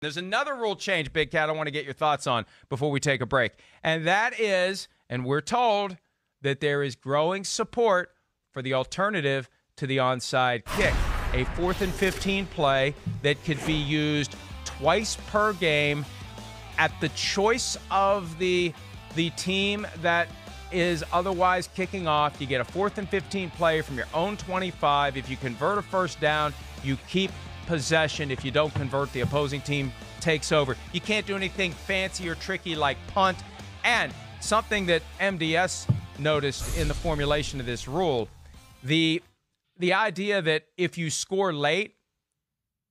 There's another rule change, Big Cat, I want to get your thoughts on before we take a break. And that is, and we're told that there is growing support for the alternative to the onside kick, a 4th-and-15 play that could be used twice per game at the choice of the team that is otherwise kicking off. You get a 4th-and-15 play from your own 25. If you convert a first down, you keep possession. If you don't convert, the opposing team takes over. You can't do anything fancy or tricky like punt. And something that MDS noticed in the formulation of this rule, the idea that if you score late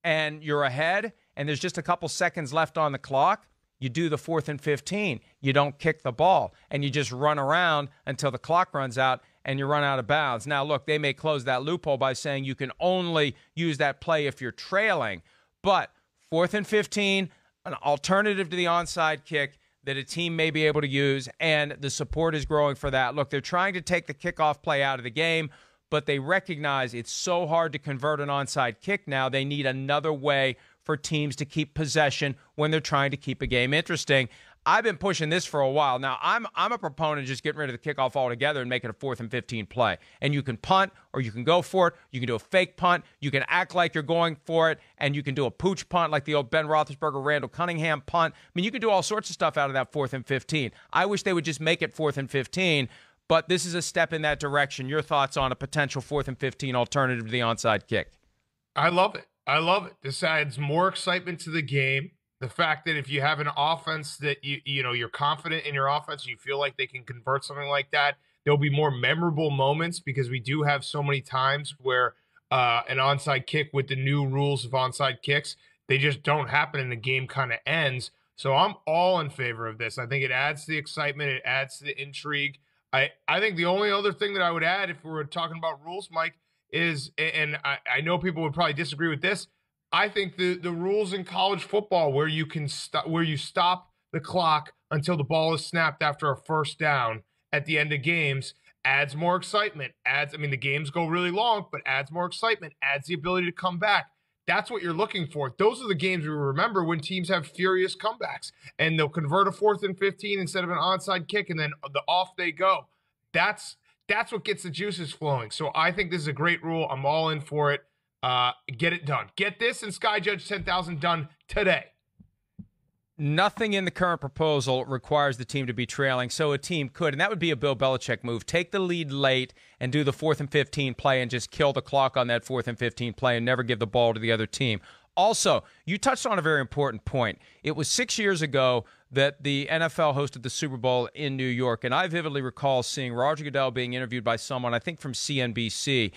and you're ahead and there's just a couple seconds left on the clock, you do the 4th-and-15. You don't kick the ball, and you just run around until the clock runs out and you run out of bounds. Now, look, they may close that loophole by saying you can only use that play if you're trailing, but 4th-and-15, an alternative to the onside kick that a team may be able to use, and the support is growing for that. Look, they're trying to take the kickoff play out of the game, but they recognize it's so hard to convert an onside kick now. They need another way for teams to keep possession when they're trying to keep a game interesting. I've been pushing this for a while. Now, I'm a proponent of just getting rid of the kickoff altogether and making a 4th-and-15 play. And you can punt, or you can go for it. You can do a fake punt. You can act like you're going for it, and you can do a pooch punt like the old Ben Roethlisberger, Randall Cunningham punt. I mean, you can do all sorts of stuff out of that 4th-and-15. I wish they would just make it 4th-and-15, but this is a step in that direction. Your thoughts on a potential 4th-and-15 alternative to the onside kick? I love it. I love it. This adds more excitement to the game. The fact that if you have an offense that you're confident in your offense, and you feel like they can convert something like that, there'll be more memorable moments, because we do have so many times where an onside kick with the new rules of onside kicks, they just don't happen and the game kind of ends. So I'm all in favor of this. I think it adds to the excitement. It adds to the intrigue. I think the only other thing that I would add, if we were talking about rules, Mike, is, and I know people would probably disagree with this, I think the rules in college football where you can stop the clock until the ball is snapped after a first down at the end of games adds more excitement. The games go really long, but adds more excitement, adds the ability to come back. That's what you're looking for. Those are the games we remember when teams have furious comebacks and they'll convert a 4th-and-15 instead of an onside kick, and then off they go. That's what gets the juices flowing. So I think this is a great rule. I'm all in for it. Get it done. Get this and Sky Judge 10,000 done today. Nothing in the current proposal requires the team to be trailing, so a team could, and that would be a Bill Belichick move, take the lead late and do the 4th-and-15 play and just kill the clock on that 4th-and-15 play and never give the ball to the other team. Also, you touched on a very important point. It was 6 years ago that the NFL hosted the Super Bowl in New York, and I vividly recall seeing Roger Goodell being interviewed by someone, I think from CNBC,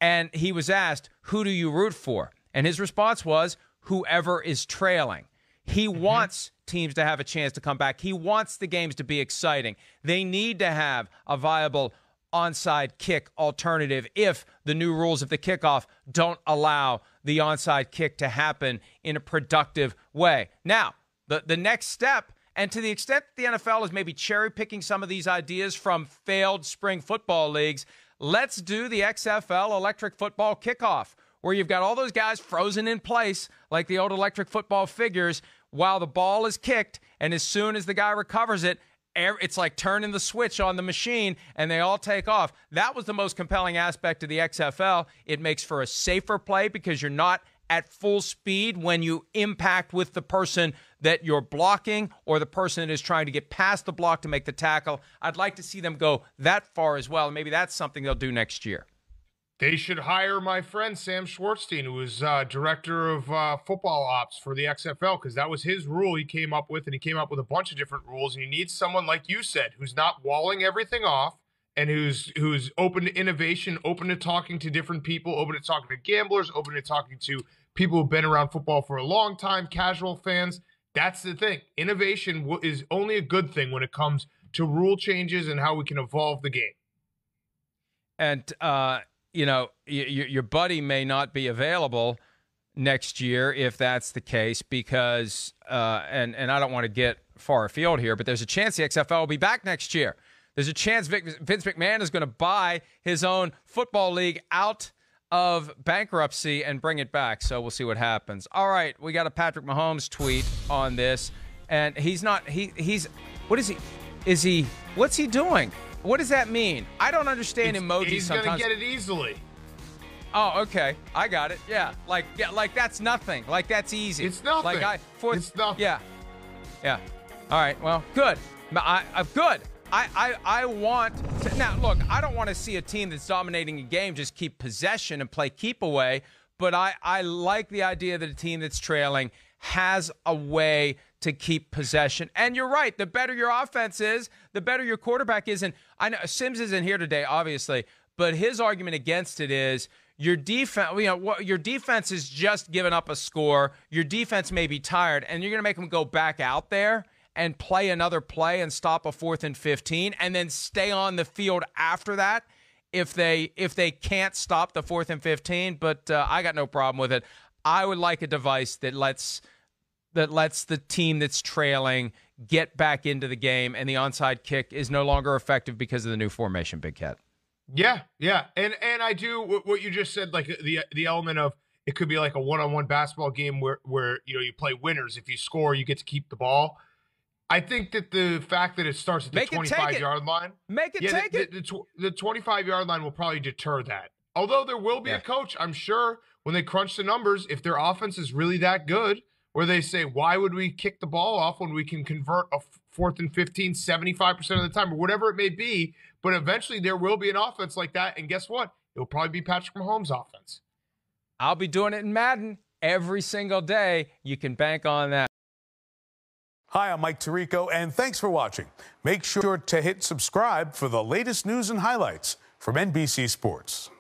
and he was asked, who do you root for? And his response was, whoever is trailing. He wants teams to have a chance to come back. He wants the games to be exciting. They need to have a viable onside kick alternative if the new rules of the kickoff don't allow the onside kick to happen in a productive way. Now, the next step, and to the extent the NFL is maybe cherry-picking some of these ideas from failed spring football leagues, let's do the XFL electric football kickoff, where you've got all those guys frozen in place like the old electric football figures while the ball is kicked, and as soon as the guy recovers it, it's like turning the switch on the machine, and they all take off. That was the most compelling aspect of the XFL. It makes for a safer play because you're not at full speed when you impact with the person that you're blocking or the person that is trying to get past the block to make the tackle. I'd like to see them go that far as well. Maybe that's something they'll do next year. They should hire my friend Sam Schwartzstein, who is director of football ops for the XFL, because that was his rule he came up with, and he came up with a bunch of different rules. And you need someone, like you said, who's not walling everything off and who's open to innovation, open to talking to different people, open to talking to gamblers, open to talking to people who've been around football for a long time, casual fans. That's the thing. Innovation is only a good thing when it comes to rule changes and how we can evolve the game. And, your buddy may not be available next year if that's the case because, and I don't want to get far afield here, but there's a chance the XFL will be back next year. There's a chance Vince McMahon is going to buy his own football league out of bankruptcy and bring it back. So we'll see what happens. All right, we got a Patrick Mahomes tweet on this, and he's what is he? What's he doing? What does that mean? I don't understand emojis he's sometimes. He's going to get it easily. Oh, okay. I got it. Yeah. Like that's nothing. Like that's easy. It's nothing. It's nothing. Yeah. Yeah. All right. Well, good. Good. I want to, now look, I don't want to see a team that's dominating a game just keep possession and play keep away, but I like the idea that a team that's trailing has a way to keep possession. And you're right, the better your offense is, the better your quarterback is. And I know Sims isn't here today, obviously, but his argument against it is your defense, your defense is just giving up a score. Your defense may be tired, and you're going to make them go back out there and play another play and stop a 4th-and-15 and then stay on the field after that if they can't stop the 4th-and-15. But I got no problem with it. I would like a device that lets the team that's trailing get back into the game, and the onside kick is no longer effective because of the new formation, Big Cat. Yeah. And I do what you just said, like the element of it could be like a one-on-one basketball game where you play winners. If you score, you get to keep the ball. I think that the fact that it starts at the 25-yard line. Make it take it. The 25-yard line will probably deter that. Although there will be a coach, I'm sure, when they crunch the numbers, if their offense is really that good, where they say, why would we kick the ball off when we can convert a 4th-and-15 75% of the time, or whatever it may be. But eventually there will be an offense like that, and guess what? It'll probably be Patrick Mahomes' offense. I'll be doing it in Madden every single day. You can bank on that. Hi, I'm Mike Tirico, and thanks for watching. Make sure to hit subscribe for the latest news and highlights from NBC Sports.